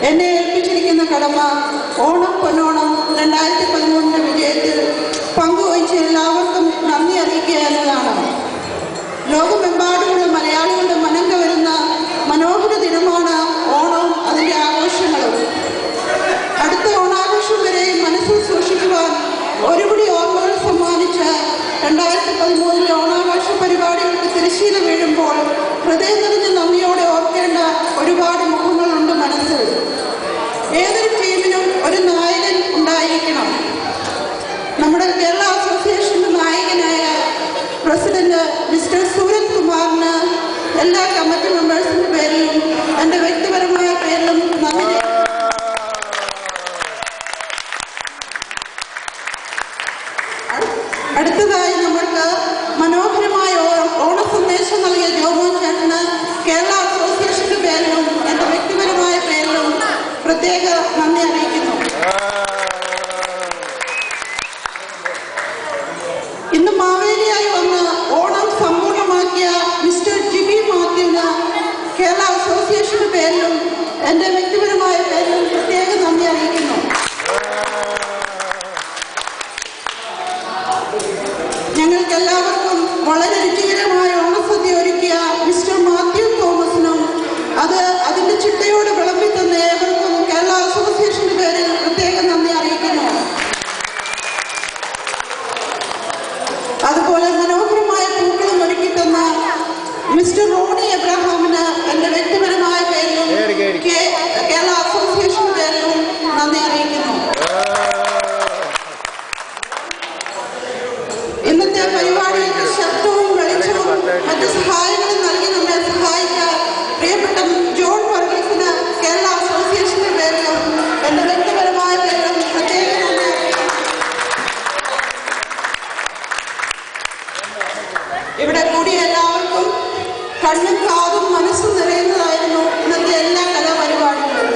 എന്നെ ഏൽപ്പിച്ചിരിക്കുന്ന കടമ ഓണം പൊന്നോണം 2013 വിജയത്തിൽ പങ്കുവഹിച്ച എല്ലാവർക്കും നന്ദി അറിയിക്കുക എന്നതാണ്. ലോകമെമ്പാടുമുള്ള മലയാളികളുടെ മനം കവരുന്ന മനോഹര ദിനമാണ് ഓണവും അതിൻ്റെ ആഘോഷങ്ങളും. അടുത്ത ഓണാഘോഷം വരെ മനസ്സിൽ സൂക്ഷിക്കുവാൻ ഒരുപിടി ഓർമ്മകൾ സമ്മാനിച്ച 2013 ഓണാഘോഷ പരിപാടികൾക്ക് തിരശ്ശീല വീഴുമ്പോൾ ഹൃദയം നിറഞ്ഞ നന്ദിയോടെ ഓർക്കേണ്ട ഒരുപാട് മുഖങ്ങളുണ്ട് മനസ്സിൽ. ഏതൊരു ടീമിനും ഒരു നായകൻ ഉണ്ടായിരിക്കണം. നമ്മുടെ കേരള അസോസിയേഷൻ്റെ നായകനായ പ്രസിഡന്റ് മിസ്റ്റർ സൂരജ് കുമാറിന് എല്ലാ കമ്മിറ്റി മെമ്പേഴ്സിൻ്റെ പേരിലും എൻ്റെ വ്യക്തിപരമായ പേരിലും നന്ദി. അടുത്തതായി നമ്മൾക്ക് മനോഹരമായ ഓണ സന്ദേശം നൽകിയ ജോമോൻ ചേട്ടന് കേരള അസോസിയേഷൻ്റെ പേരിലും എൻ്റെ വ്യക്തിപരമായ പേരിലും പ്രത്യേക നന്ദി അറിയിക്കുന്നു. ഇന്ന് മാവേലിയായി വന്ന് ഓണം സമ്പൂർണ്ണമാക്കിയ മിസ്റ്റർ ജിബി മാത്യുവിന് കേരള അസോസിയേഷൻ്റെ പേരിലും എൻ്റെ വ്യക്തിപരമായ പേരിലും പ്രത്യേക നന്ദി അറിയിക്കുന്നു. ഞങ്ങൾക്കെല്ലാവർക്കും വളരെ രുചികരമായ ഓണസദ്യ ഒരുക്കിയ മിസ്റ്റർ മാത്യു തോമസിനും അതിൻ്റെ ചിട്ടയോട് വിളമ്പി തന്ന ഏവർക്കും കേരള അസോസിയേഷൻ്റെ പേരിൽ പ്രത്യേക നന്ദി അറിയിക്കുന്നു. അതുപോലെ മനോഹരമായ പൂക്കളും ഒരുക്കി തന്ന മിസ്റ്റർ റോണി എബ്രഹാമിന് എൻ്റെ വ്യക്തിപരമായ പേരിലും കേരള അസോസിയേഷൻ്റെ പേരിലും നന്ദി അറിയിക്കുന്നു. ഇന്നത്തെ പരിപാടികൾക്ക് ശബ്ദവും വെളിച്ചവും മറ്റ് സഹായങ്ങളും നൽകി നമ്മെ സഹായിച്ച പ്രിയപ്പെട്ട ജോൺ വർഗീസിന് കേരള അസോസിയേഷന്റെ പേരിലും എൻ്റെ വ്യക്തിപരമായ പേരിലും പ്രത്യേക ഇവിടെ കൂടിയ എല്ലാവർക്കും കണ്ണും കാതും മനസ്സും നിറയുന്നതായിരുന്നു ഇന്നത്തെ എല്ലാ കലാപരിപാടികളും.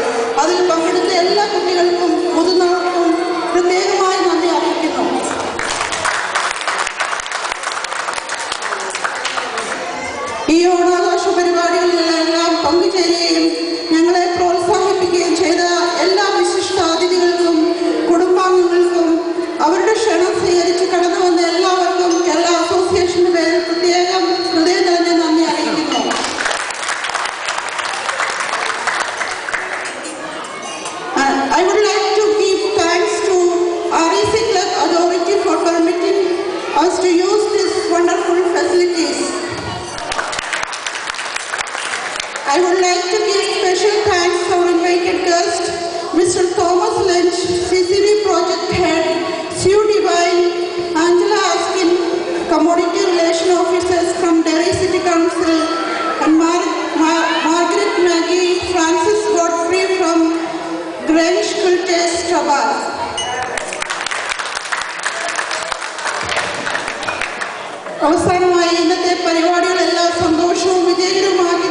അതിൽ പങ്കെടുത്ത എല്ലാ കുട്ടികൾക്കും മുതിർന്നവർക്കും പ്രത്യേകമായി നന്ദി അറിയിക്കുന്നു. ഈ ഓണാഘോഷ പരിപാടികളിലെല്ലാം പങ്കുചേരുകയും ഞങ്ങളെ പ്രോത്സാഹിപ്പിക്കുകയും ചെയ്ത എല്ലാ വിശിഷ്ട അതിഥികൾക്കും കുടുംബാംഗങ്ങൾക്കും അവരുടെ ക്ഷണം സ്വീകരിച്ച് കടന്നു വന്ന എല്ലാവർക്കും കേരള അസോസിയേഷന്റെ പേരിൽ പ്രത്യേകം ഹൃദയം നിറഞ്ഞ നന്ദി അറിയിക്കുന്നു. I would like to give thanks to REC Club Authority for permitting us to use these wonderful facilities. I would like to give special thanks to our invited guest, Mr. Thomas Lynch, CCV Project Head, Sue Divine, Angela Askin, Commodity Relation Officers from Derry City Council, and Margaret Maggie, Francis Godfrey from Grange Cultes Trabal. അവസാനമായി ഇന്നത്തെ പരിപാടികളെല്ലാം സന്തോഷവും വിജയകരമാക്കി